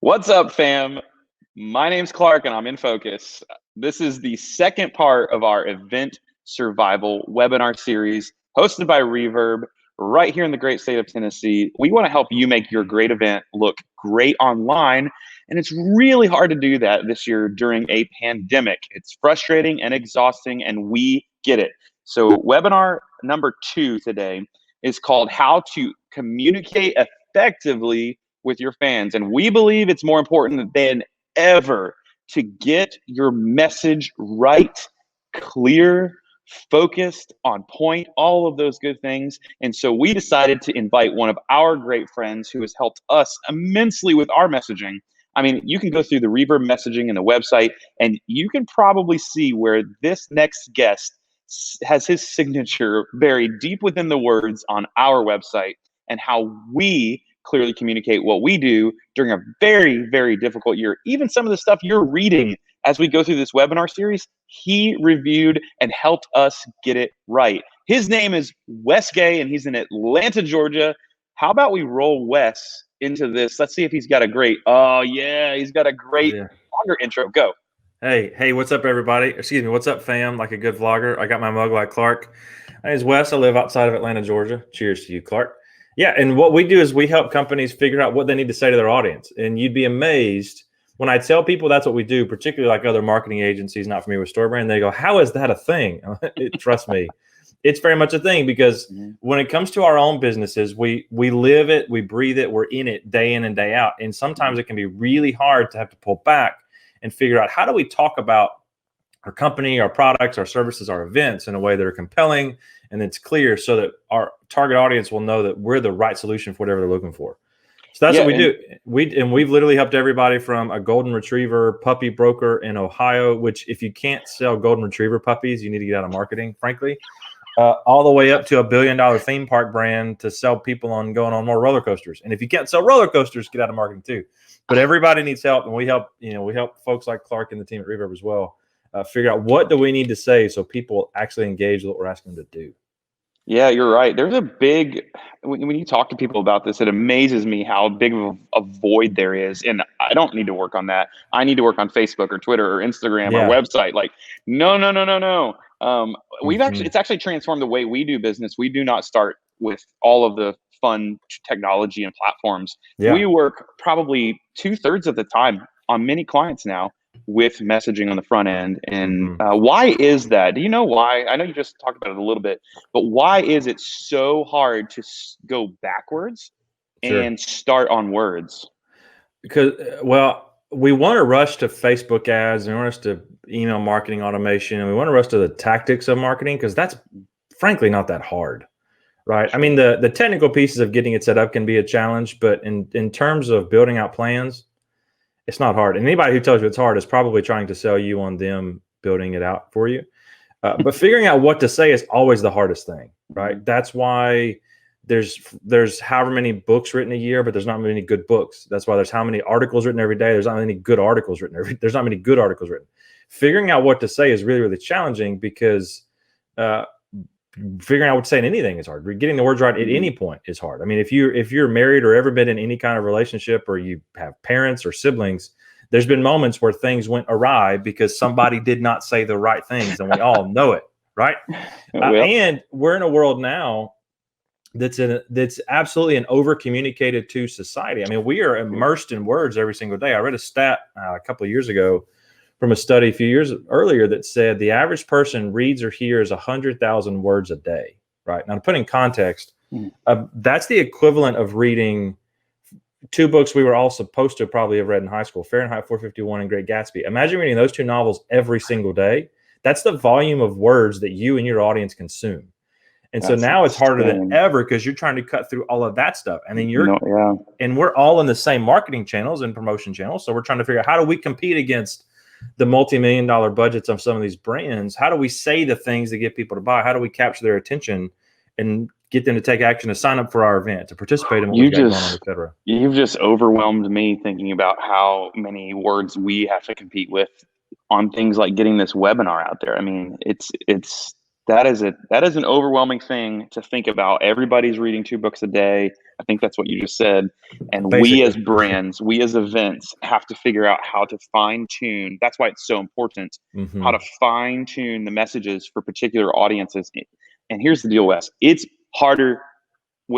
What's up, fam? My name's Clark, and I'm in focus. This is the second part of our event survival webinar series hosted by Reverb right here in the great state of Tennessee. We want to help you make your great event look great online, and it's really hard to do that this year during a pandemic. It's frustrating and exhausting, and we get it. So webinar number 2 today is called How to Communicate Effectively with your fans. And we believe it's more important than ever to get your message right, clear, focused, on point, all of those good things. And so we decided to invite one of our great friends who has helped us immensely with our messaging. I mean, you can go through the Reverb messaging and the website, and you can probably see where this next guest has his signature buried deep within the words on our website, and how we clearly communicate what we do during a very, very difficult year. Even some of the stuff you're reading as we go through this webinar series, he reviewed and helped us get it right. His name is Wes Gay, and he's in Atlanta, Georgia. How about we roll Wes into this? Let's see if he's got a great, he's got a great vlogger intro. Go. Hey, what's up, everybody? Excuse me, what's up, fam? Like a good vlogger. I got my mug like Clark. My name is Wes. I live outside of Atlanta, Georgia. Cheers to you, Clark. Yeah, and what we do is we help companies figure out what they need to say to their audience. And you'd be amazed when I tell people that's what we do, particularly like other marketing agencies not familiar with StoryBrand. They go, "How is that a thing?" Trust me, it's very much a thing, because when it comes to our own businesses, we live it, we breathe it, we're in it day in and day out. And sometimes it can be really hard to have to pull back and figure out, how do we talk about our company, our products, our services, our events in a way that are compelling and it's clear, so that our target audience will know that we're the right solution for whatever they're looking for. So that's what we do. We've literally helped everybody from a golden retriever puppy broker in Ohio, which, if you can't sell golden retriever puppies, you need to get out of marketing, frankly, all the way up to $1 billion theme park brand to sell people on going on more roller coasters. And if you can't sell roller coasters, get out of marketing too. But everybody needs help, and we help folks like Clark and the team at Reverb as well figure out, what do we need to say so people actually engage with what we're asking them to do. Yeah, you're right. There's a big, when you talk to people about this, it amazes me how big of a void there is. And I don't need to work on that. I need to work on Facebook or Twitter or Instagram or website. Like, no. It's actually transformed the way we do business. We do not start with all of the fun technology and platforms. We work probably 2/3 of the time on many clients now with messaging on the front end. And why is that? Do you know why? I know you just talked about it a little bit, but why is it so hard to go backwards and start on words? Because, we want to rush to Facebook ads, and we want us to email marketing automation, and we want to rush to the tactics of marketing, because that's frankly not that hard, right? I mean, the technical pieces of getting it set up can be a challenge, but in terms of building out plans, it's not hard. And anybody who tells you it's hard is probably trying to sell you on them building it out for you. But figuring out what to say is always the hardest thing, right? That's why there's however many books written a year, but there's not many good books. That's why there's how many articles written every day. There's not many good articles written. There's not many good articles written. Figuring out what to say is really, really challenging, because figuring out what to say in anything is hard. Getting the words right at any point is hard. I mean, if you're married or ever been in any kind of relationship, or you have parents or siblings, there's been moments where things went awry because somebody did not say the right things, and we all know it, right? And we're in a world now that's absolutely an over-communicated to society. I mean, we are immersed in words every single day. I read a stat a couple of years ago from a study a few years earlier that said the average person reads or hears 100,000 words a day, right? Now, to put in context, that's the equivalent of reading 2 books we were all supposed to probably have read in high school, Fahrenheit 451 and Great Gatsby. Imagine reading those 2 novels every single day. That's the volume of words that you and your audience consume. And so now it's harder than ever, because you're trying to cut through all of that stuff. And then and we're all in the same marketing channels and promotion channels. So we're trying to figure out, how do we compete against the multi-million-dollar budgets of some of these brands? How do we say the things that get people to buy? How do we capture their attention and get them to take action, to sign up for our event, to participate in what we've got going on, et cetera? You've just overwhelmed me thinking about how many words we have to compete with on things like getting this webinar out there. I mean, that is an overwhelming thing to think about. Everybody's reading 2 books a day. I think that's what you just said. And we Basically. as brands, we as events have to figure out how to fine tune. That's why it's so important, how to fine tune the messages for particular audiences. And here's the deal, Wes. It's harder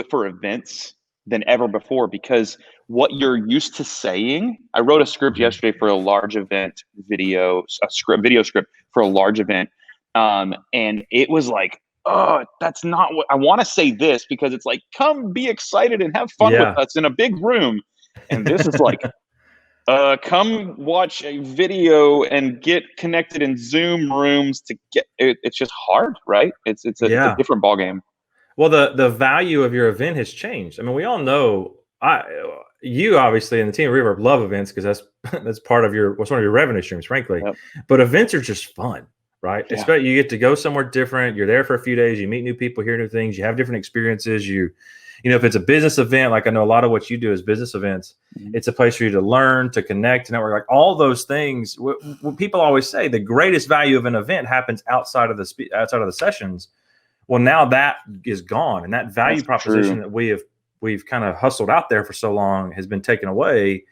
for events than ever before, because what you're used to saying, I wrote a script yesterday for a large event video script for a large event. And it was like, oh, that's not what I want to say, this, because it's like, come be excited and have fun with us in a big room. And this is like, come watch a video and get connected in Zoom rooms to get it. It's just hard, right? It's a different ballgame. Well, the value of your event has changed. I mean, we all know, you obviously and the team at Reverb love events because that's part of what's one of your revenue streams, frankly. Yep. But events are just fun, right? Yeah. Especially you get to go somewhere different. You're there for a few days. You meet new people, hear new things. You have different experiences. You know, if it's a business event, like I know a lot of what you do is business events, it's a place for you to learn, to connect, to network, like all those things. What people always say, the greatest value of an event happens outside of the sessions. Well, now that is gone, and that value proposition that we've kind of hustled out there for so long has been taken away,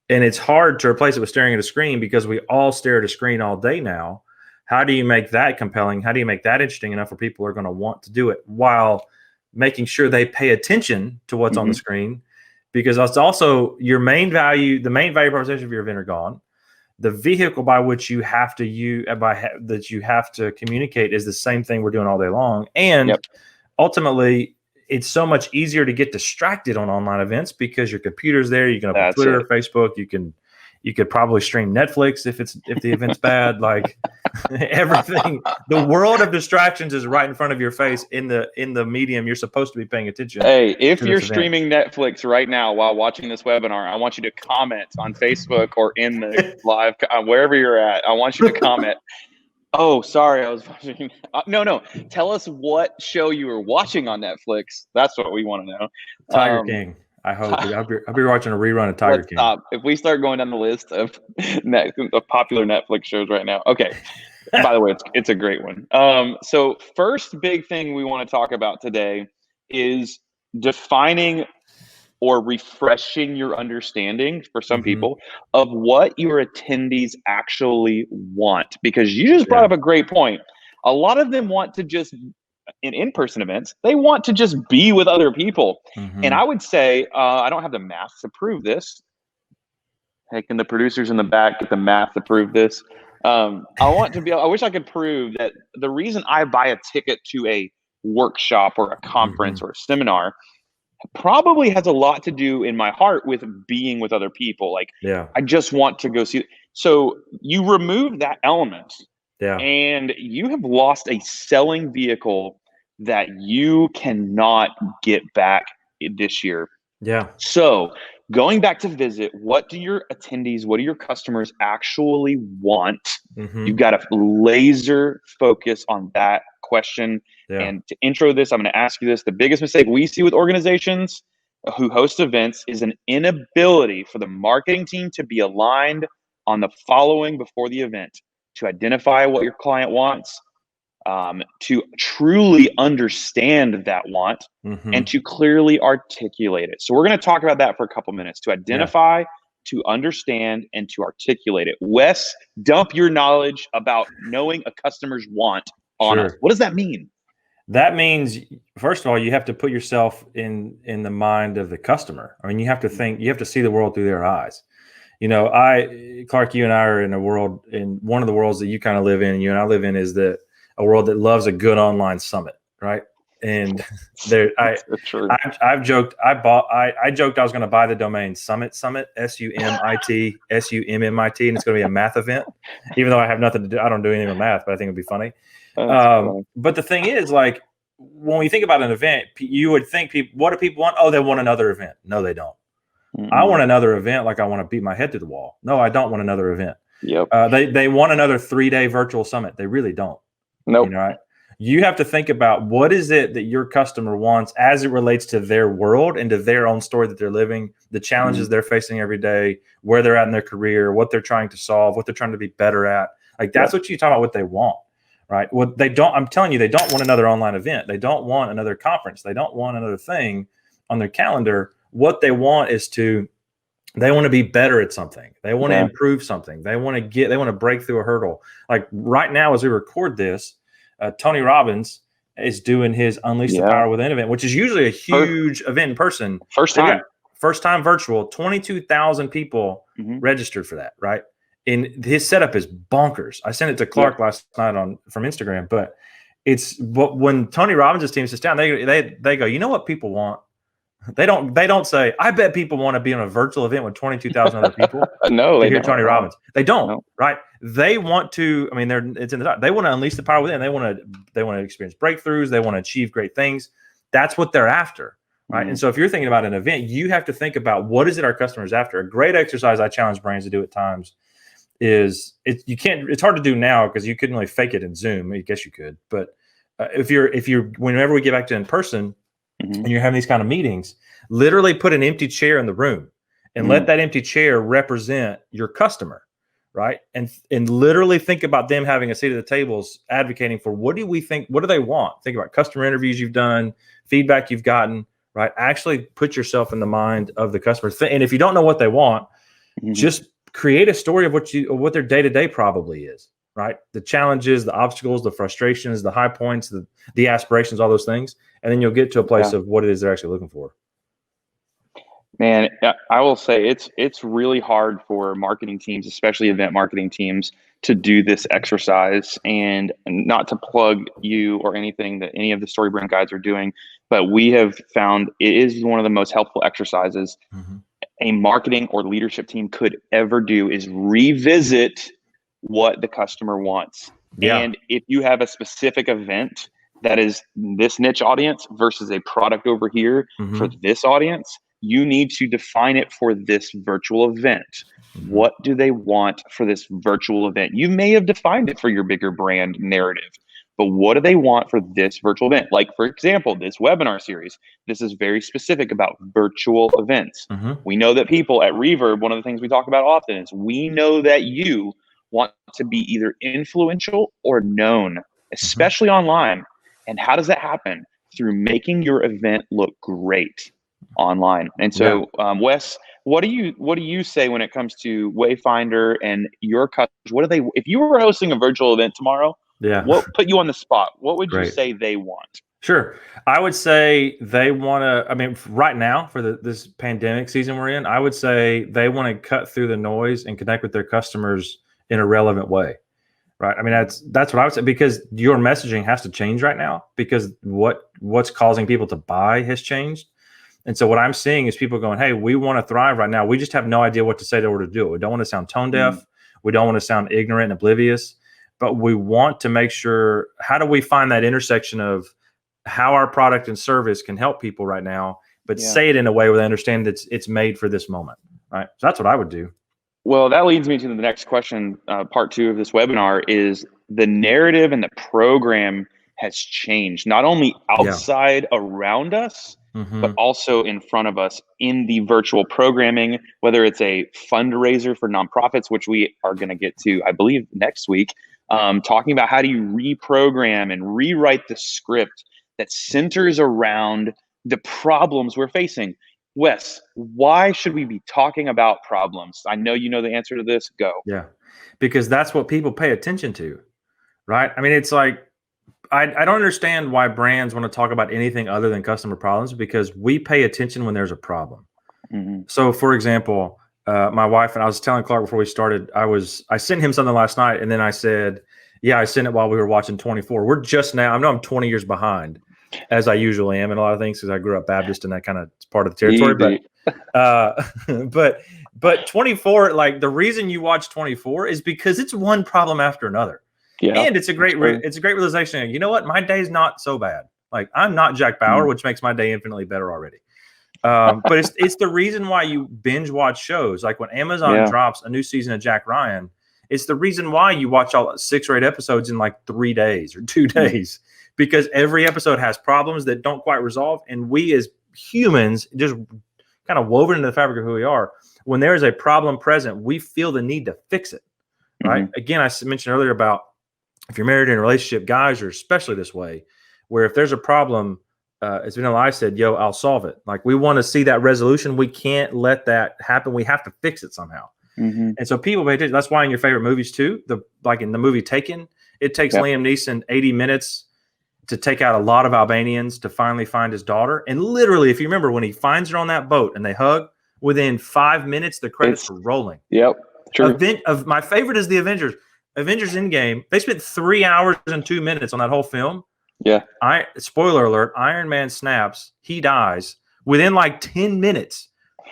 and it's hard to replace it with staring at a screen because we all stare at a screen all day now. How do you make that compelling? How do you make that interesting enough for people who are going to want to do it while making sure they pay attention to what's on the screen? Because that's also the main value proposition of your event are gone. The vehicle by which you have to communicate is the same thing we're doing all day long. And ultimately, it's so much easier to get distracted on online events because your computer's there. You can open Twitter or Facebook. You could probably stream Netflix if the event's bad. Like everything, the world of distractions is right in front of your face in the medium you're supposed to be paying attention. Hey, if you're streaming Netflix right now while watching this webinar, I want you to comment on Facebook or in the live, wherever you're at. I want you to comment. Oh, sorry, I was watching. No. Tell us what show you were watching on Netflix. That's what we want to know. Tiger King. I hope. I'll be watching a rerun of Tiger King. Stop. If we start going down the list of popular Netflix shows right now. Okay. By the way, it's a great one. So first big thing we want to talk about today is defining or refreshing your understanding for some people of what your attendees actually want. Because you just brought up a great point. A lot of them want to just, in-person events, they want to just be with other people. And I would say, I don't have the math to prove this. Hey, can the producers in the back get the math to prove this? I wish I could prove that the reason I buy a ticket to a workshop or a conference or a seminar probably has a lot to do in my heart with being with other people. Like, I just want to go see. So you remove that element and you have lost a selling vehicle that you cannot get back this year. So going back to visit, what do your attendees, what do your customers actually want? You've got to laser focus on that question. And to intro this, I'm going to ask you this. The biggest mistake we see with organizations who host events is an inability for the marketing team to be aligned on the following before the event: to identify what your client wants, to truly understand that want, and to clearly articulate it. So we're going to talk about that for a couple minutes: to identify, to understand, and to articulate it. Wes, dump your knowledge about knowing a customer's want on us. What does that mean? That means, first of all, you have to put yourself in the mind of the customer. I mean, you have to think, you have to see the world through their eyes. You know, Clark, you and I are in one of the worlds that you kind of live in, and you and I live in, is a world that loves a good online summit, right? And I've joked, I joked I was going to buy the domain Summit, SUMMIT, and it's going to be a math event, even though I have nothing to do. I don't do anything with math, but I think it'd be funny. But the thing is, like, when we think about an event, you would think what do people want? Oh, they want another event. No, they don't. I want another event like I want to beat my head to the wall. No, I don't want another event. They want another 3-day virtual summit. They really don't. Nope. You know, right? You have to think about what is it that your customer wants as it relates to their world and to their own story that they're living, the challenges they're facing every day, where they're at in their career, what they're trying to solve, what they're trying to be better at. Like, that's what you talk about, what they want. Right. Well, they don't. I'm telling you, they don't want another online event. They don't want another conference. They don't want another thing their calendar, what they want is they want to be better at something. They want to improve something. They want to break through a hurdle. Like right now, as we record this, Tony Robbins is doing his Unleash the Power Within event, which is usually a huge event in person. First time virtual, 22,000 people registered for that, right? And his setup is bonkers. I sent it to Clark last night from Instagram, but when Tony Robbins' team sits down, they go, you know what people want? They don't say, I bet people want to be on a virtual event with 22,000 other people. No, they hear don't. Tony Robbins. They don't, right? They want to, I mean, it's in the top. They want to unleash the power within. They want to experience breakthroughs. They want to achieve great things. That's what they're after, right? And so if you're thinking about an event, you have to think about what is it our customers after. A great exercise I challenge brands to do at times is it's hard to do now because you couldn't really fake it in Zoom. I guess you could, but if you're whenever we get back to in person, and you're having these kind of meetings, literally put an empty chair in the room and let that empty chair represent your customer, right? And literally think about them having a seat at the tables, advocating for what do they want? Think about customer interviews you've done, feedback you've gotten, right? Actually put yourself in the mind of the customer. And if you don't know what they want, just create a story of what their day-to-day probably is, right? The challenges, the obstacles, the frustrations, the high points, the aspirations, all those things. And then you'll get to a place of what it is they're actually looking for. Man, I will say it's really hard for marketing teams, especially event marketing teams, to do this exercise. And not to plug you or anything that any of the StoryBrand guides are doing, but we have found it is one of the most helpful exercises a marketing or leadership team could ever do is revisit what the customer wants. And if you have a specific event that is this niche audience versus a product over here for this audience, you need to define it for this virtual event. What do they want for this virtual event? You may have defined it for your bigger brand narrative, but what do they want for this virtual event? Like, for example, this webinar series, this is very specific about virtual events. We know that people at Reverb, one of the things we talk about often is we know that you want to be either influential or known, especially online. And how does that happen? Through making your event look great online. And so, Wes, what do you say when it comes to Wayfinder and your customers? If you were hosting a virtual event tomorrow, what put you on the spot? What would you say they want? Sure. I would say they want to, I mean, right now for this pandemic season we're in, I would say they want to cut through the noise and connect with their customers in a relevant way. Right. I mean, that's what I would say, because your messaging has to change right now because what's causing people to buy has changed. And so what I'm seeing is people going, hey, we want to thrive right now. We just have no idea what to say in order to do it. We don't want to sound tone deaf. We don't want to sound ignorant and oblivious, but we want to make sure, how do we find that intersection of how our product and service can help people right now, but say it in a way where they understand that it's made for this moment. Right. So that's what I would do. Well, that leads me to the next question. Part 2 of this webinar is the narrative and the program has changed, not only outside around us, but also in front of us in the virtual programming, whether it's a fundraiser for nonprofits, which we are going to get to, I believe, next week, talking about how do you reprogram and rewrite the script that centers around the problems we're facing. Wes, why should we be talking about problems? I know you know the answer to this. Go. Yeah, because that's what people pay attention to, right? I mean, it's like, I don't understand why brands want to talk about anything other than customer problems, because we pay attention when there's a problem. So, for example, my wife and I was telling Clark before we started, I sent him something last night, and then I said, yeah, I sent it while we were watching 24. We're just now, I know I'm 20 years behind, as I usually am in a lot of things because I grew up Baptist and that kind of part of the territory. But 24, like the reason you watch 24 is because it's one problem after another. And it's a great realization. You know what? My day's not so bad. Like I'm not Jack Bauer, which makes my day infinitely better already. But it's the reason why you binge watch shows. Like when Amazon drops a new season of Jack Ryan, it's the reason why you watch all 6 or 8 episodes in like 3 days or 2 days, because every episode has problems that don't quite resolve. And we as humans, just kind of woven into the fabric of who we are, when there is a problem present, we feel the need to fix it. Right. Again, I mentioned earlier about if you're married in a relationship, guys are especially this way, where if there's a problem, as Vanilla Ice said, yo, I'll solve it. Like, we want to see that resolution. We can't let that happen. We have to fix it somehow. And so people pay attention. That's why in your favorite movies too, like in the movie Taken, it takes Liam Neeson 80 minutes to take out a lot of Albanians to finally find his daughter. And literally, if you remember, when he finds her on that boat and they hug, within 5 minutes, the credits are rolling. Yep. True. My favorite is the Avengers. Avengers Endgame. They spent 3 hours and 2 minutes on that whole film. Yeah. Spoiler alert, Iron Man snaps, he dies. Within like 10 minutes,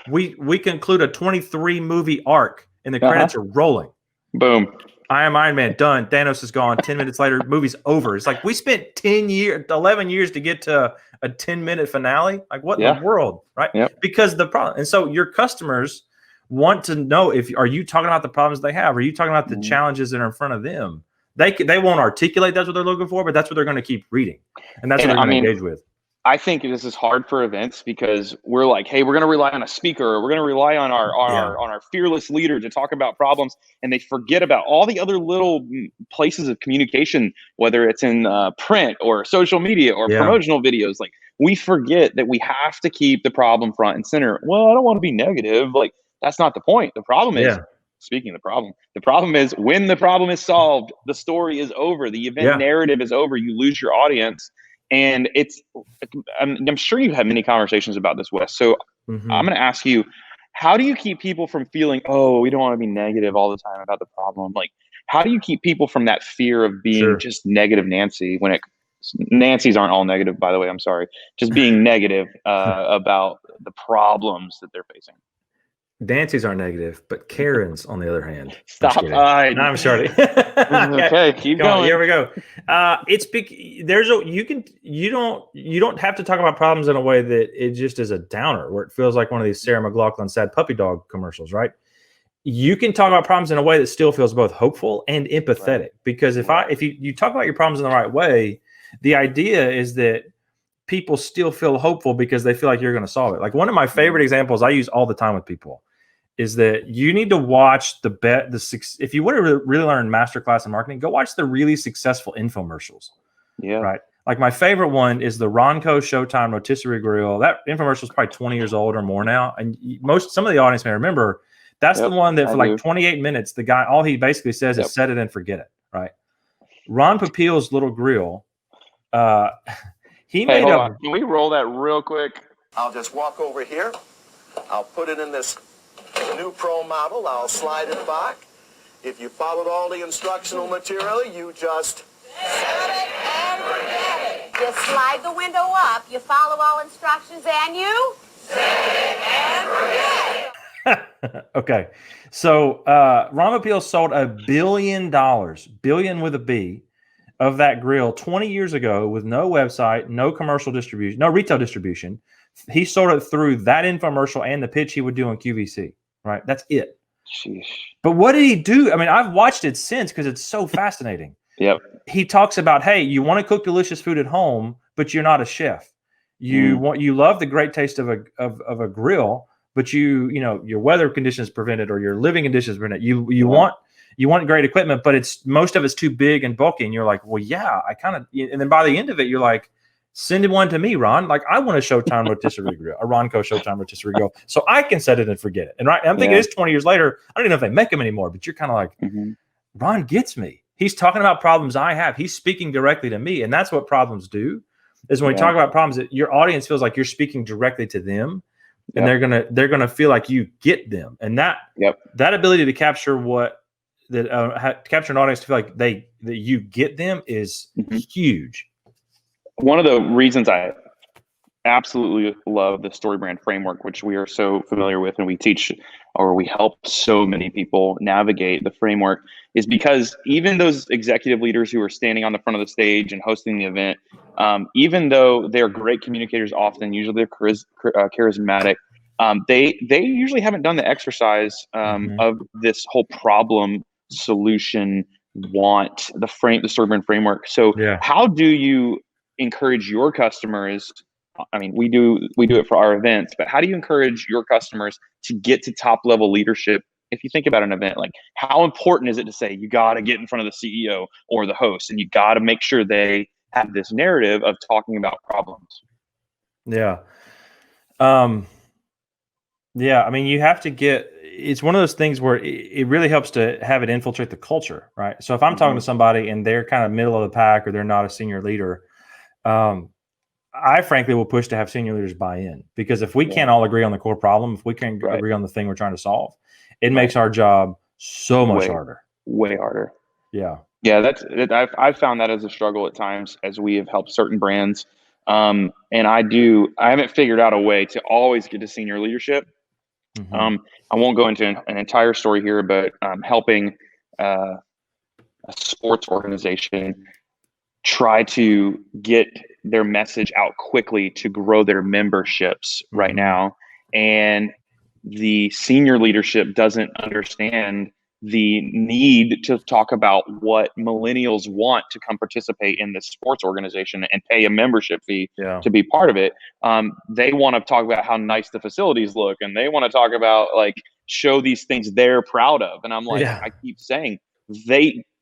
we conclude a 23 movie arc and the credits are rolling. Boom. I am Iron Man, done. Thanos is gone. 10 minutes later, movie's over. It's like we spent 11 years to get to a 10-minute finale. Like, what in the world, right? Yep. Because the problem, and so your customers want to know, are you talking about the problems they have? Are you talking about the challenges that are in front of them? They won't articulate that's what they're looking for, but that's what they're going to keep reading, and that's what they're going to engage with. I think this is hard for events because we're like, hey, we're going to rely on a speaker, or we're going to rely on our fearless leader to talk about problems, and they forget about all the other little places of communication, whether it's in print or social media or promotional videos. Like, we forget that we have to keep the problem front and center. Well, I don't want to be negative. Like, that's not the point. The problem is, speaking of the problem is when the problem is solved, the story is over. The event narrative is over. You lose your audience. And I'm sure you have many conversations about this, Wes. So I'm going to ask you, how do you keep people from feeling, oh, we don't want to be negative all the time about the problem? Like, how do you keep people from that fear of being just negative Nancy Nancy's aren't all negative, by the way. I'm sorry. Just being negative about the problems that they're facing. Nancy's are negative, but Karen's, on the other hand. Stop. I'm sorry. Okay, keep going. Here we go. You don't have to talk about problems in a way that it just is a downer, where it feels like one of these Sarah McLachlan sad puppy dog commercials, right? You can talk about problems in a way that still feels both hopeful and empathetic. Because if you talk about your problems in the right way, the idea is that people still feel hopeful because they feel like you're going to solve it. Like, one of my favorite examples I use all the time with people is that you need to watch if you want to really learn masterclass in marketing, go watch the really successful infomercials. Yeah. Right. Like, my favorite one is the Ronco Showtime Rotisserie Grill. That infomercial is probably 20 years old or more now. And some of the audience may remember that's the one that for 28 minutes, the guy, all he basically says is set it and forget it. Right. Ron Popeil's little grill. Can we roll that real quick? I'll just walk over here. I'll put it in this new Pro model. I'll slide it back. If you followed all the instructional material, you just set it and forget it. You slide the window up, you follow all instructions, and you set it and forget it. Okay. So Ron Popeil sold $1 billion with a B, of that grill 20 years ago with no website, no commercial distribution, no retail distribution. He sold it through that infomercial and the pitch he would do on QVC, right? That's it. Sheesh. But what did he do? I mean, I've watched it since because it's so fascinating. Yep. He talks about, hey, you want to cook delicious food at home, but you're not a chef. You love the great taste of a grill, but your weather conditions prevent it, or your living conditions prevent it. You want great equipment, but most of it's too big and bulky. And you're like, well, yeah, and then by the end of it, you're like, send one to me, Ron. Like, I want a Showtime rotisserie grill, a Ronco Showtime rotisserie grill, so I can set it and forget it. And I'm thinking it's 20 years later. I don't even know if they make them anymore, but you're kind of like, Ron gets me. He's talking about problems I have. He's speaking directly to me. And that's what problems do, is when we talk about problems, that your audience feels like you're speaking directly to them. And they're gonna feel like you get them. And that ability to capture capture an audience to feel like that you get them is huge. One of the reasons I absolutely love the StoryBrand framework, which we are so familiar with, and we teach, or we help so many people navigate the framework, is because even those executive leaders who are standing on the front of the stage and hosting the event, even though they're great communicators, often usually they're charismatic, they usually haven't done the exercise of this whole problem solution the StoryBrand framework. So how do you encourage your customers? I mean, we do it for our events, but how do you encourage your customers to get to top level leadership? If you think about an event, like, how important is it to say you got to get in front of the CEO or the host, and you got to make sure they have this narrative of talking about problems? Yeah. Yeah. I mean, you have to it's one of those things where it really helps to have it infiltrate the culture, right? So if I'm talking to somebody and they're kind of middle of the pack or they're not a senior leader, I frankly will push to have senior leaders buy in, because if we can't all agree on the core problem, if we can't agree on the thing we're trying to solve, it makes our job so much harder. Way harder. Yeah. Yeah, I've found that as a struggle at times as we have helped certain brands. And I haven't figured out a way to always get to senior leadership. I won't go into an entire story here, but helping a sports organization try to get their message out quickly to grow their memberships right now. And the senior leadership doesn't understand the need to talk about what millennials want to come participate in this sports organization and pay a membership fee to be part of it. They want to talk about how nice the facilities look, and they want to talk about show these things they're proud of. And I'm like, I keep saying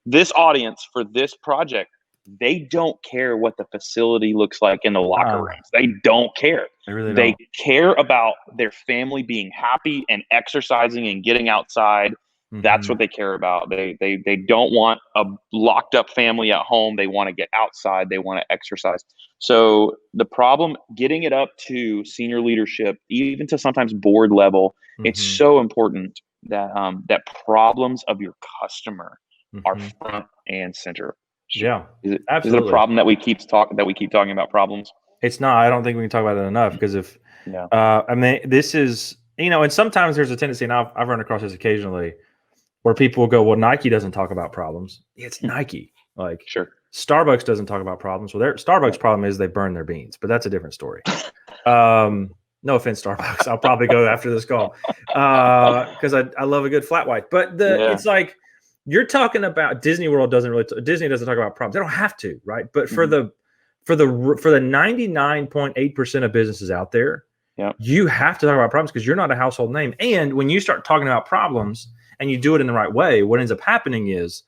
this audience for this project, they don't care what the facility looks like in the locker rooms. They don't care. They really They don't. care about their family being happy and exercising and getting outside. That's what they care about. They don't want a locked up family at home. They want to get outside. They want to exercise. So the problem, getting it up to senior leadership, even to sometimes board level, it's so important that that problems of your customer are front and center. Yeah, absolutely. Is it a problem that we keep talking about problems? It's not. I don't think we can talk about it enough, because I mean, this is, and sometimes there's a tendency, and I've run across this occasionally, where people will go, well, Nike doesn't talk about problems. It's Nike. Sure. Starbucks doesn't talk about problems. Well, their Starbucks problem is they burn their beans, but that's a different story. No offense, Starbucks. I'll probably go after this call because I love a good flat white. But it's like, you're talking about Disney World Disney doesn't talk about problems. They don't have to, right? But for the 99.8% of businesses out there, you have to talk about problems, because you're not a household name. And when you start talking about problems and you do it in the right way, what ends up happening is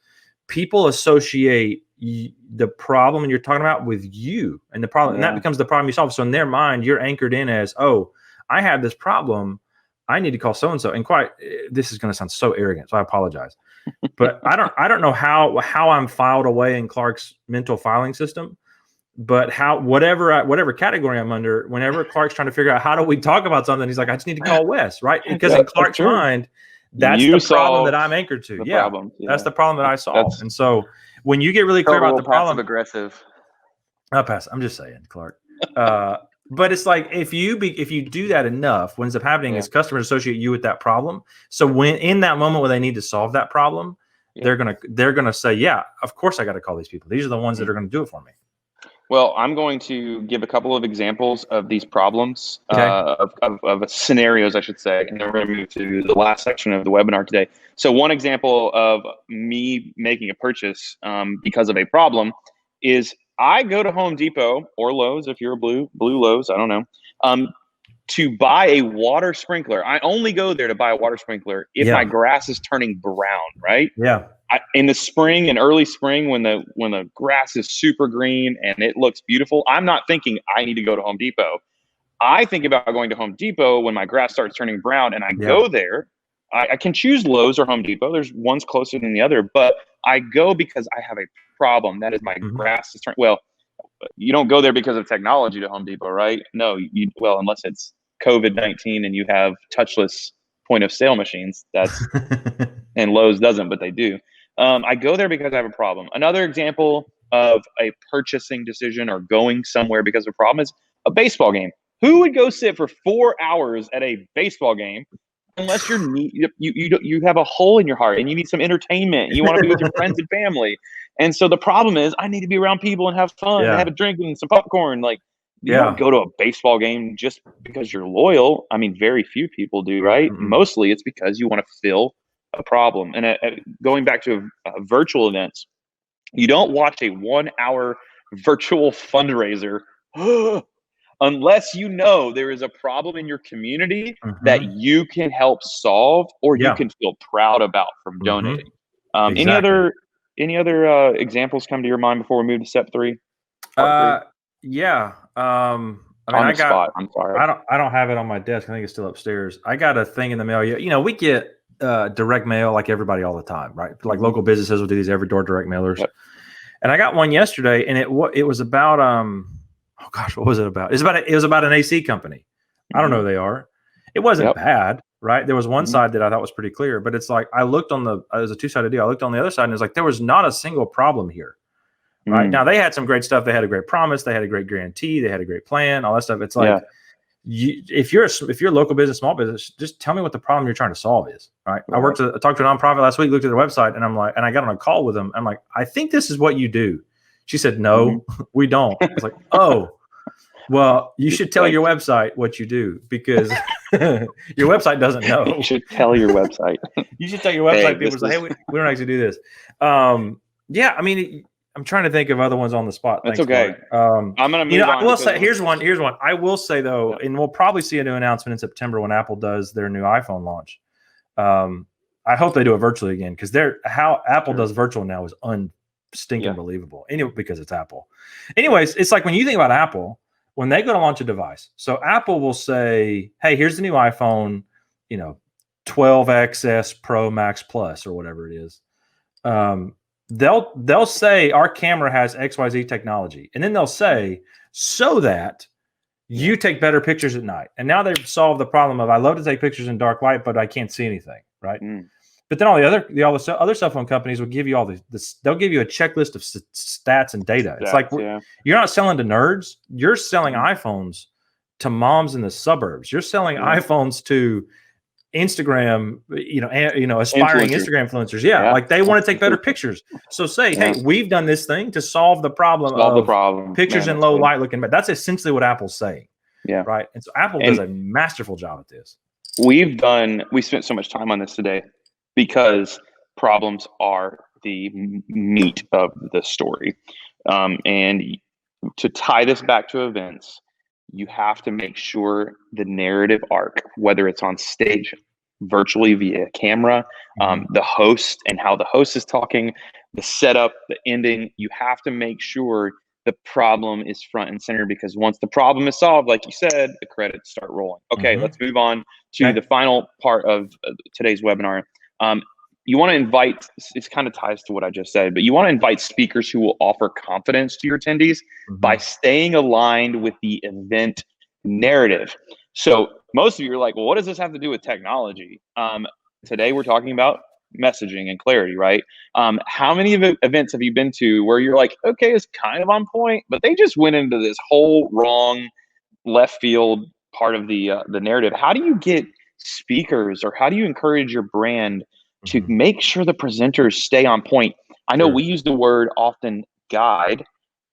people associate the problem you're talking about with you, and the problem, and that becomes the problem you solve. So in their mind, you're anchored in as, oh, I have this problem, I need to call so and so. And this is going to sound so arrogant, so I apologize, but I don't know how I'm filed away in Clark's mental filing system, but whatever category I'm under, whenever Clark's trying to figure out how do we talk about something, he's like, I just need to call Wes, right? Because in Clark's mind, that's the problem that I'm anchored to. That's the problem that I solve. And so when you get really clear about the problem, aggressive. I'll pass. I'm just saying, Clark. But it's like, if you do that enough, what ends up happening is customers associate you with that problem. So when in that moment where they need to solve that problem, they're gonna say, yeah, of course I got to call these people. These are the ones that are going to do it for me. Well, I'm going to give a couple of examples of these problems, of scenarios, I should say, and then we're going to move to the last section of the webinar today. So one example of me making a purchase because of a problem is I go to Home Depot or Lowe's, if you're a blue Lowe's, I don't know, to buy a water sprinkler. I only go there to buy a water sprinkler if my grass is turning brown, right? Yeah. In the spring and early spring, when the grass is super green and it looks beautiful, I'm not thinking I need to go to Home Depot. I think about going to Home Depot when my grass starts turning brown, and I go there. I can choose Lowe's or Home Depot. There's one's closer than the other, but I go because I have a problem. That is, my grass is turning. Well, you don't go there because of technology to Home Depot, right? No, unless it's COVID-19 and you have touchless point of sale machines. And Lowe's doesn't, but they do. I go there because I have a problem. Another example of a purchasing decision or going somewhere because of a problem is a baseball game. Who would go sit for 4 hours at a baseball game unless you have a hole in your heart and you need some entertainment and you want to be with your friends and family? And so the problem is, I need to be around people and have fun and have a drink and some popcorn. You don't go to a baseball game just because you're loyal. I mean, very few people do, right? Mostly it's because you want to fill a problem. And going back to virtual events, you don't watch a 1 hour virtual fundraiser unless you know there is a problem in your community that you can help solve or you can feel proud about from donating. Exactly. Any other examples come to your mind before we move to step 3? Yeah. I mean, On the spot. I'm sorry. I don't have it on my desk. I think it's still upstairs. I got a thing in the mail. You know, we get direct mail like everybody all the time, right? Like local businesses will do these every door direct mailers. Yep. And I got one yesterday, and it was about oh gosh, what was it about? It was about an AC company. I don't know who they are. It wasn't bad, right? There was one side that I thought was pretty clear, but it's like I looked on it was a two-sided deal. I looked on the other side, and it's like there was not a single problem here. Right now, they had some great stuff. They had a great promise. They had a great guarantee. They had a great plan. All that stuff. It's like if you're a local business, small business, just tell me what the problem you're trying to solve is. Right. I talked to a nonprofit last week. Looked at their website, and I'm like, and I got on a call with them. I'm like, I think this is what you do. She said, no, we don't. I was like, oh, well, you should tell your website what you do because your website doesn't know. You should tell your website. You should tell your website. People say, hey, we don't actually do this. Yeah, I mean. I'm trying to think of other ones on the spot. That's okay. I'm going to move on. I will say, here's one. I will say though, and we'll probably see a new announcement in September when Apple does their new iPhone launch. I hope they do it virtually again because how Apple does virtual now is unstinking believable. Anyway, because it's Apple. Anyways, it's like when you think about Apple, when they go to launch a device, so Apple will say, "Hey, here's the new iPhone, 12XS Pro Max Plus or whatever it is." They'll say our camera has XYZ technology, and then they'll say so that you take better pictures at night. And now they've solved the problem of I love to take pictures in dark light, but I can't see anything, right? But then all the other cell phone companies will give you all they'll give you a checklist of stats and data. It's like you're not selling to nerds, you're selling iPhones to moms in the suburbs. You're selling iPhones to Instagram, aspiring Instagram influencers. Like they want to take better pictures. So say, hey, we've done this thing to solve the problem of pictures in low light looking bad. That's essentially what Apple's saying. Yeah. Right. And so Apple does a masterful job at this. We spent so much time on this today because problems are the meat of the story. And to tie this back to events, you have to make sure the narrative arc, whether it's on stage, virtually via camera, the host and how the host is talking, the setup, the ending, you have to make sure the problem is front and center because once the problem is solved, like you said, the credits start rolling. Okay, let's move on to the final part of today's webinar. You want to invite, it kind of ties to what I just said, but you want to invite speakers who will offer confidence to your attendees by staying aligned with the event narrative. So most of you are like, well, what does this have to do with technology? Today we're talking about messaging and clarity, right? How many events have you been to where you're like, okay, it's kind of on point, but they just went into this whole wrong left field part of the narrative? How do you get speakers or how do you encourage your brand to make sure the presenters stay on point? I know we use the word often guide,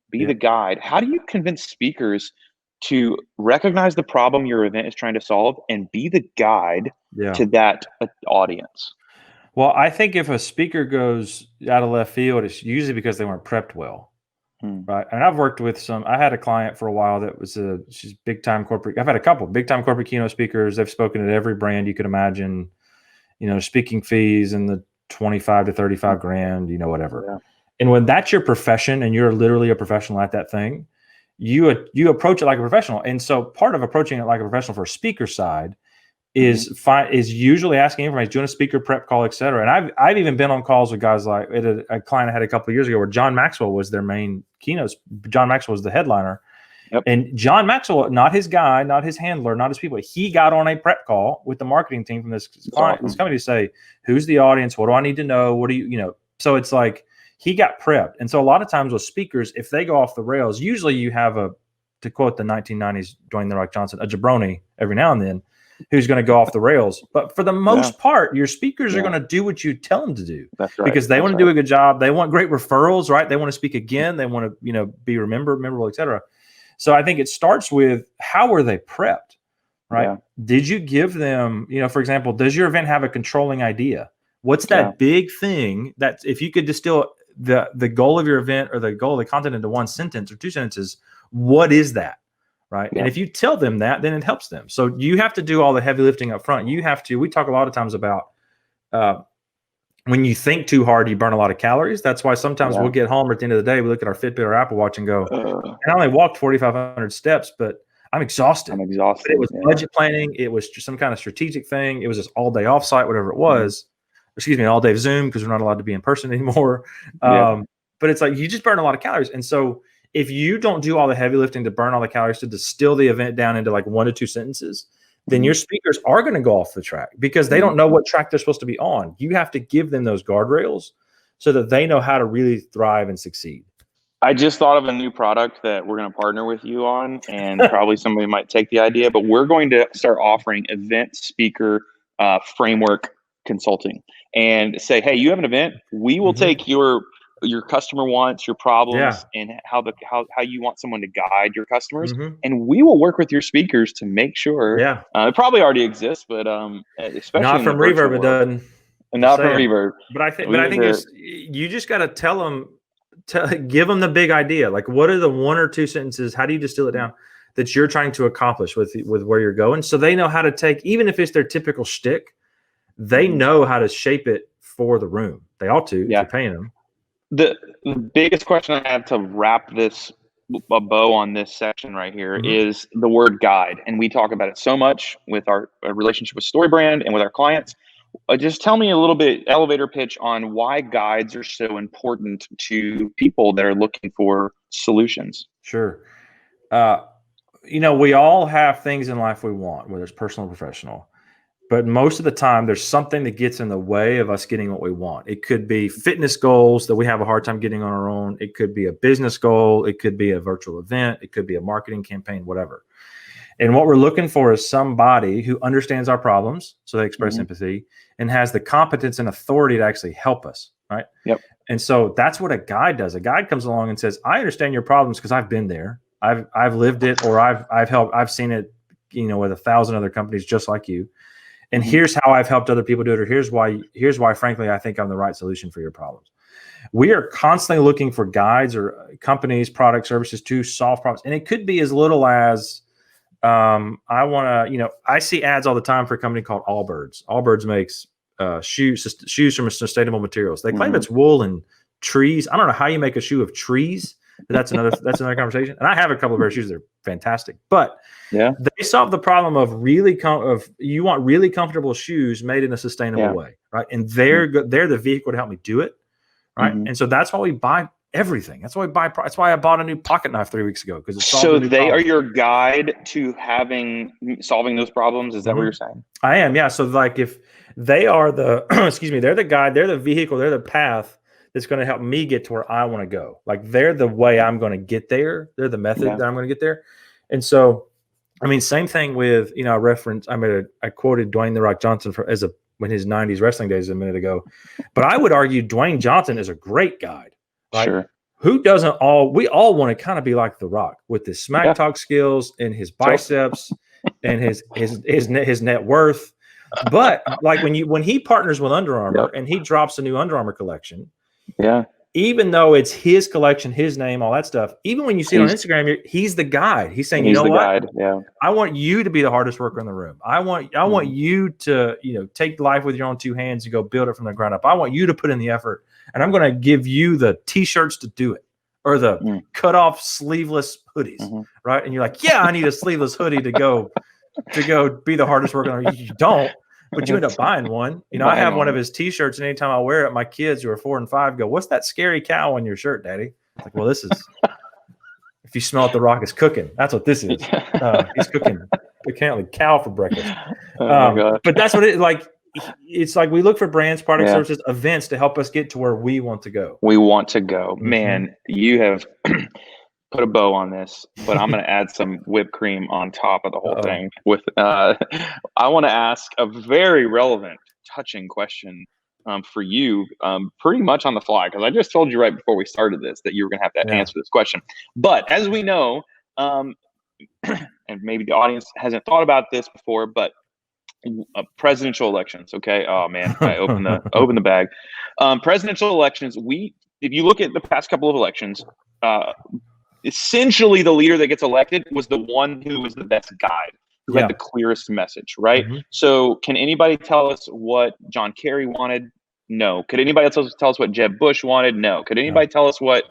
be the guide. How do you convince speakers to recognize the problem your event is trying to solve and be the guide to that audience? Well, I think if a speaker goes out of left field, it's usually because they weren't prepped well. Right. And I've worked with I had a client for a while that was she's big time corporate. I've had a couple big time corporate keynote speakers. They've spoken at every brand you could imagine, speaking fees in the 25 to 35 grand, whatever. Yeah. And when that's your profession and you're literally a professional at that thing, you approach it like a professional. And so part of approaching it like a professional for a speaker side is usually asking information, doing a speaker prep call, et cetera. And I've even been on calls with guys like a client I had a couple of years ago where John Maxwell was their main keynote. John Maxwell was the headliner. Yep. And John Maxwell, not his guy, not his handler, not his people, he got on a prep call with the marketing team from this client, this company to say, who's the audience? What do I need to know? What do you. So it's like he got prepped. And so a lot of times with speakers, if they go off the rails, usually you have to quote the 1990s Dwayne "The Rock" Johnson, a jabroni every now and then, who's going to go off the rails. But for the most part, your speakers are going to do what you tell them to do. That's right. Because they want to do a good job. They want great referrals, right? They want to speak again. They want to, be memorable, et cetera. So I think it starts with how were they prepped, right? Yeah. Did you give them, for example, does your event have a controlling idea? What's that big thing that if you could distill the goal of your event or the goal of the content into one sentence or two sentences, what is that? Right. Yeah. And if you tell them that, then it helps them. So you have to do all the heavy lifting up front. We talk a lot of times about when you think too hard, you burn a lot of calories. That's why sometimes we'll get home at the end of the day, we look at our Fitbit or Apple Watch and go, and I only walked 4,500 steps, but I'm exhausted. I'm exhausted. But it was budget planning. It was just some kind of strategic thing. It was just all day offsite, whatever it was. Excuse me, all day Zoom because we're not allowed to be in person anymore. But it's like you just burn a lot of calories. And so if you don't do all the heavy lifting to burn all the calories to distill the event down into like 1 to 2 sentences, then your speakers are going to go off the track because they don't know what track they're supposed to be on. You have to give them those guardrails so that they know how to really thrive and succeed. I just thought of a new product that we're going to partner with you on, and probably somebody might take the idea, but we're going to start offering event speaker framework consulting and say, hey, you have an event. We will take your customer wants, your problems, and how you want someone to guide your customers, and we will work with your speakers to make sure. It probably already exists, but especially not from Reverb, it doesn't. And not from Reverb. But I think you just got to tell them. Give them the big idea. Like, what are the 1 or 2 sentences? How do you distill it down that you're trying to accomplish with where you're going? So they know how to take, even if it's their typical shtick, they know how to shape it for the room. They ought to. If you're paying them. The biggest question I have to wrap a bow on this section right here is the word guide. And we talk about it so much with our relationship with StoryBrand and with our clients. Just tell me a little bit, elevator pitch on why guides are so important to people that are looking for solutions. Sure. We all have things in life we want, whether it's personal or professional. But most of the time, there's something that gets in the way of us getting what we want. It could be fitness goals that we have a hard time getting on our own. It could be a business goal. It could be a virtual event. It could be a marketing campaign, whatever. And what we're looking for is somebody who understands our problems, so they express empathy, and has the competence and authority to actually help us, right? Yep. And so that's what a guide does. A guide comes along and says, I understand your problems because I've been there. I've lived it, or I've helped, I've seen it, with 1,000 other companies just like you. And here's how I've helped other people do it, or here's why, frankly, I think I'm the right solution for your problems. We are constantly looking for guides or companies, products, services to solve problems. And it could be as little as, I see ads all the time for a company called Allbirds. Allbirds makes shoes from sustainable materials. They claim it's wool and trees. I don't know how you make a shoe of trees. But that's another conversation. And I have a couple of pair of shoes that are fantastic. But they solve the problem of you want really comfortable shoes made in a sustainable way, right? And they're the vehicle to help me do it, right? And so that's why we buy everything. That's why I bought a new pocket knife 3 weeks ago, because it's so they are your guide to solving those problems. Is that what you're saying? I am, yeah. So like if they are the they're the guide, they're the vehicle, they're the path that's going to help me get to where I want to go. Like they're the way I'm going to get there. They're the method that I'm going to get there. And so, I mean, same thing with I quoted Dwayne "The Rock" Johnson when his 90s wrestling days a minute ago, but I would argue Dwayne Johnson is a great guide. Right? Sure. We all want to kind of be like The Rock with his smack talk skills and his biceps and his net worth. But like when he partners with Under Armour and he drops a new Under Armour collection, even though it's his collection, his name, all that stuff, even when you see it on Instagram, he's the guide. He's saying, he's you know what? Guide. Yeah. I want you to be the hardest worker in the room. I want you to, take life with your own 2 hands and go build it from the ground up. I want you to put in the effort, and I'm going to give you the t-shirts to do it, or the cut off sleeveless hoodies. Right. And you're like, yeah, I need a sleeveless hoodie to go be the hardest worker. You don't, but you end up buying one. I have one of his t-shirts, and anytime I wear it, my kids who are 4 and 5 go, "What's that scary cow on your shirt, Daddy?" I'm like, well, this is, if you smell it, The Rock is cooking. That's what this is. He's cooking apparently cow for breakfast. But that's what it like. It's like we look for brands, products, services, events to help us get to where we want to go. We want to go. Man, you have put a bow on this, but I'm going to add some whipped cream on top of the whole thing. I want to ask a very relevant, touching question for you, pretty much on the fly, because I just told you right before we started this that you were going to have to answer this question. But as we know, and maybe the audience hasn't thought about this before, but presidential elections. Okay. Oh man, I open the bag. Presidential elections. If you look at the past couple of elections, essentially the leader that gets elected was the one who was the best guide, who had the clearest message, right? So can anybody tell us what John Kerry wanted? No. Could anybody else tell us what Jeb Bush wanted? No. Could anybody tell us what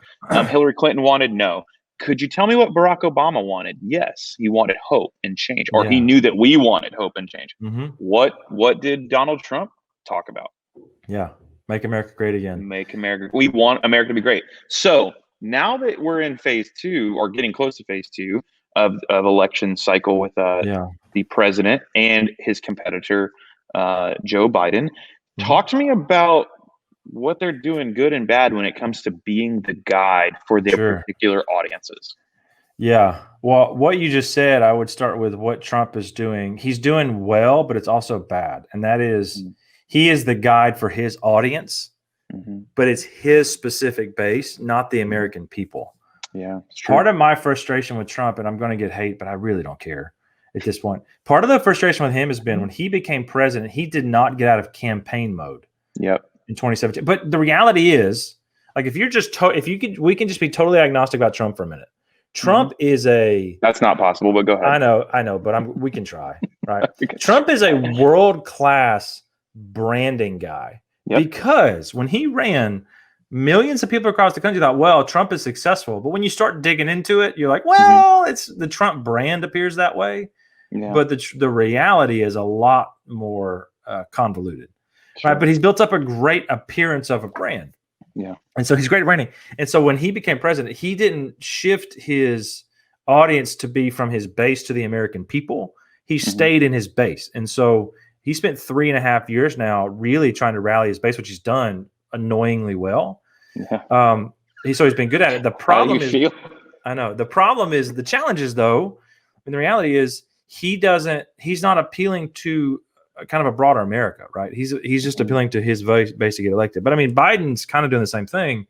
Hillary Clinton wanted? No. could you tell me what Barack Obama wanted? Yes, he wanted hope and change, or he Yeah. knew that we wanted hope and change. Mm-hmm. What did Donald Trump talk about? Yeah. Make America great again. Make America. We want America to be great. So now that we're in phase 2 or getting close to phase 2 of election cycle with the president and his competitor, Joe Biden, talk to me about what they're doing good and bad when it comes to being the guide for their particular audiences. Yeah. Well, what you just said, I would start with what Trump is doing. He's doing well, but it's also bad. And that is, he is the guide for his audience, but it's his specific base, not the American people. Yeah. It's true. Part of my frustration with Trump, and I'm going to get hate, but I really don't care at this point. Part of the frustration with him has been when he became president, he did not get out of campaign mode. Yep. In 2017. But the reality is, like, if you're just, we can just be totally agnostic about Trump for a minute. Trump is that's not possible, but go ahead. I know, but we can try, right? Trump is a world-class branding guy because when he ran, millions of people across the country thought, well, Trump is successful. But when you start digging into it, you're like, well, it's the Trump brand appears that way. Yeah. But the reality is a lot more convoluted. Sure. Right, but he's built up a great appearance of a brand. Yeah. And so he's great at branding. And so when he became president, he didn't shift his audience to be from his base to the American people. He stayed in his base. And so he spent 3.5 years now really trying to rally his base, which he's done annoyingly well. Yeah. He's been good at it. The problem is, I know. The problem is, the challenge is, though, and the reality is he's not appealing to kind of a broader America, right? He's just appealing to his base to get elected. But I mean, Biden's kind of doing the same thing.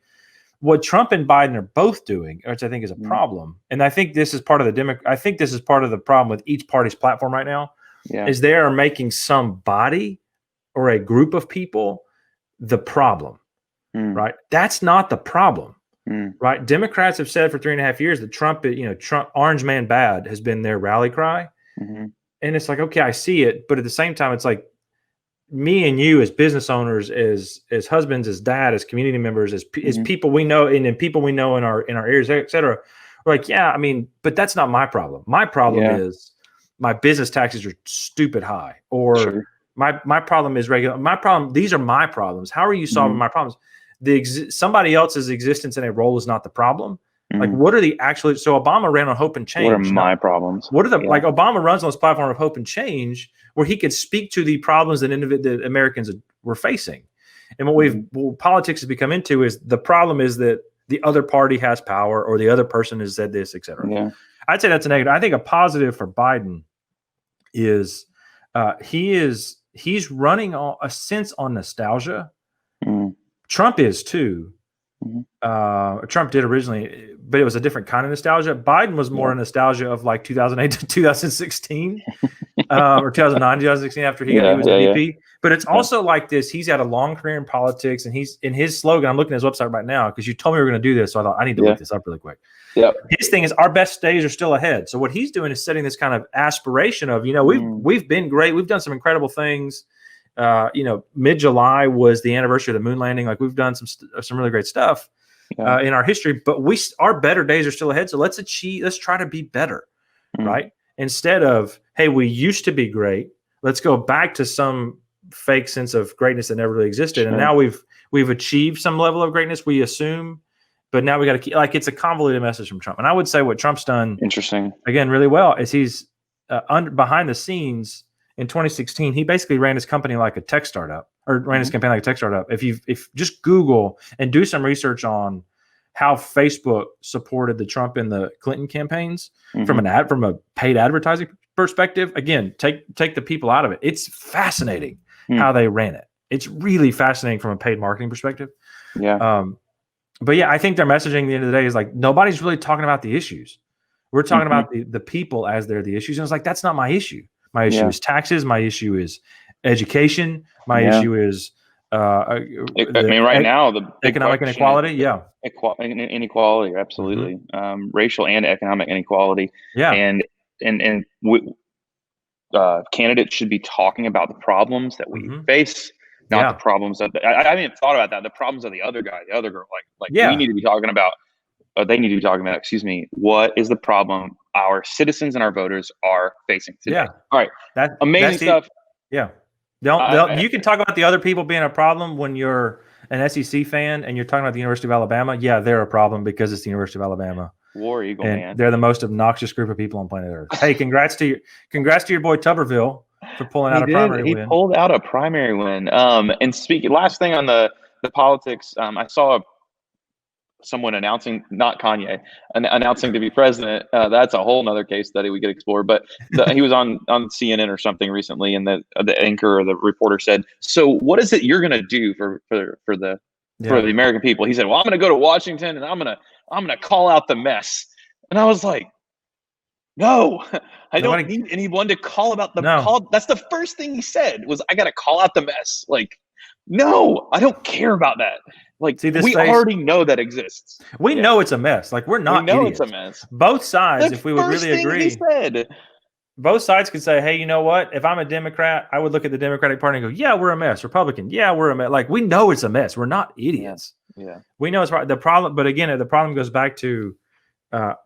What Trump and Biden are both doing, which I think is a problem, and I think this is part of the problem with each party's platform right now, is they are making somebody or a group of people the problem, right? That's not the problem, right? Democrats have said for 3.5 years that Trump, Orange Man Bad has been their rally cry. And it's like, okay, I see it. But at the same time, it's like me and you as business owners, as husbands, as dad, as community members, as people we know, and people we know in our areas, et cetera. We're like, yeah, I mean, but that's not my problem. My problem is my business taxes are stupid high, or my problem is regular. My problem, these are my problems. How are you solving my problems? Somebody else's existence in a role is not the problem. Like, what are the actual? So Obama ran on hope and change. What are my problems? What are the like? Obama runs on this platform of hope and change, where he could speak to the problems that Americans were facing. And what politics has become into is the problem is that the other party has power, or the other person has said this, et cetera. Yeah. I'd say that's a negative. I think a positive for Biden is he's running a sense on nostalgia. Trump is too. Trump did originally, but it was a different kind of nostalgia. Biden was more a nostalgia of like 2008 to 2016 or 2009, 2016 after he was the VP. But it's also like this. He's had a long career in politics, and he's in his slogan. I'm looking at his website right now because you told me we were going to do this. So I thought I need to look this up really quick. His thing is our best days are still ahead. So what he's doing is setting this kind of aspiration of, we've been great. We've done some incredible things. Mid-July was the anniversary of the moon landing. Like, we've done some really great stuff in our history, but our better days are still ahead. So let's try to be better, right? Instead of, hey, we used to be great. Let's go back to some fake sense of greatness that never really existed. And now we've achieved some level of greatness, we assume, but now we got to keep, like, it's a convoluted message from Trump. And I would say what Trump's done, interesting, again, really well, is he's behind the scenes. In 2016, he basically ran his company like a tech startup, or ran his campaign like a tech startup. If just Google and do some research on how Facebook supported the Trump and the Clinton campaigns from a paid advertising perspective, again, take the people out of it. It's fascinating how they ran it. It's really fascinating from a paid marketing perspective. Yeah. But yeah, I think their messaging at the end of the day is like, nobody's really talking about the issues. We're talking about the people as they're the issues. And it's like, that's not my issue. My issue is taxes. My issue is education. My issue is, right now, the economic inequality. Inequality, absolutely. Racial and economic inequality. Yeah. And candidates should be talking about the problems that we face, not the problems of I haven't even thought about that. The problems of the other guy, the other girl. Like we need to be talking about they need to be talking about, excuse me, what is the problem our citizens and our voters are facing today? Yeah. All right. Amazing stuff. Yeah. You can talk about the other people being a problem when you're an SEC fan and you're talking about the University of Alabama. Yeah, they're a problem because it's the University of Alabama. War Eagle, and man. They're the most obnoxious group of people on planet Earth. Hey, congrats to your boy Tuberville for pulling out a primary win. He pulled out a primary win. And speaking, last thing on the politics, I saw someone announcing, not Kanye, announcing to be president. That's a whole nother case study we could explore. But he was on CNN or something recently, and the anchor or the reporter said, "So what is it you're going to do for the American people?" He said, "Well, I'm going to go to Washington and I'm going to call out the mess." And I was like, "No, I don't need anyone to call about the call." That's the first thing he said was, "I got to call out the mess." Like, no, I don't care about that. Like, we already know that exists. We know it's a mess. Like, we're not idiots. It's a mess. Both sides, if we would really agree, both sides could say, hey, you know what? If I'm a Democrat, I would look at the Democratic Party and go, yeah, we're a mess. Republican, yeah, we're a mess. Like, we know it's a mess. We're not idiots. Yeah. We know it's the problem. But again, the problem goes back to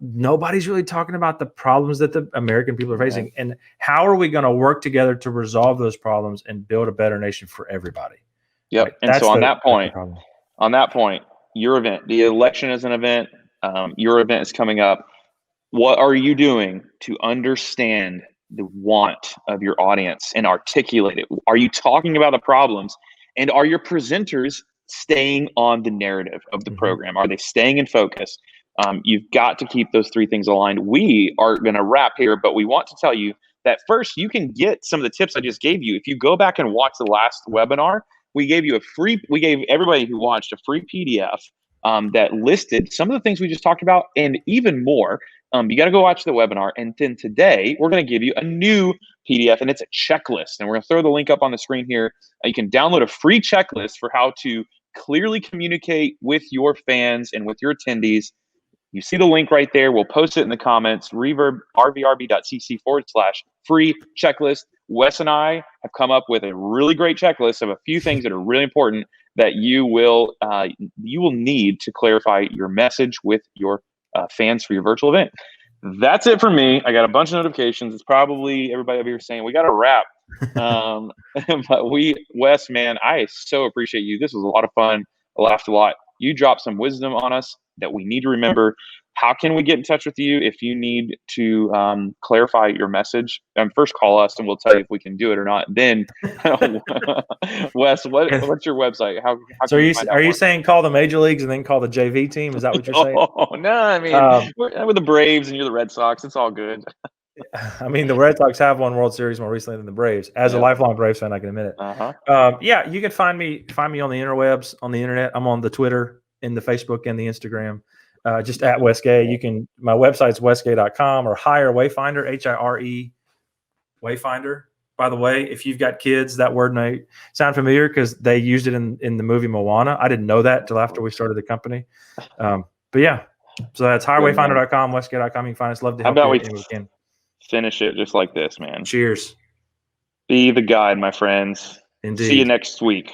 nobody's really talking about the problems that the American people are facing. And how are we going to work together to resolve those problems and build a better nation for everybody? Yep. Right? And so on that point, your event, the election is an event. Your event is coming up. What are you doing to understand the want of your audience and articulate it? Are you talking about the problems? And are your presenters staying on the narrative of the program? Are they staying in focus? You've got to keep those three things aligned. We are going to wrap here, but we want to tell you that first, you can get some of the tips I just gave you. If you go back and watch the last webinar, we gave everybody who watched a free PDF that listed some of the things we just talked about and even more. You got to go watch the webinar. And then today we're going to give you a new PDF, and it's a checklist. And we're going to throw the link up on the screen here. You can download a free checklist for how to clearly communicate with your fans and with your attendees. You see the link right there. We'll post it in the comments, rvrb.cc/free checklist. Wes and I have come up with a really great checklist of a few things that are really important that you will need to clarify your message with your fans for your virtual event. That's it for me. I got a bunch of notifications. It's probably everybody over here saying we got to wrap. But Wes, man, I so appreciate you. This was a lot of fun. I laughed a lot. You dropped some wisdom on us that we need to remember. How can we get in touch with you if you need to clarify your message? First, call us and we'll tell you if we can do it or not. Then, Wes, what's your website? So are you saying call the major leagues and then call the JV team? Is that what you're saying? Oh, no, I mean, we're the Braves and you're the Red Sox. It's all good. I mean, the Red Sox have won World Series more recently than the Braves. As a lifelong Braves fan, I can admit it. You can find me on the interwebs, on the internet. I'm on the Twitter, in the Facebook, and the Instagram. Just at Wes Gay. My website's wesgay.com or hire Wayfinder, HIRE Wayfinder. By the way, if you've got kids, that word may sound familiar because they used it in the movie Moana. I didn't know that until after we started the company. But yeah, so that's hirewayfinder.com, wesgay.com. You can find us. Love to help you if we can. Finish it just like this, man. Cheers. Be the guide, my friends. Indeed. See you next week.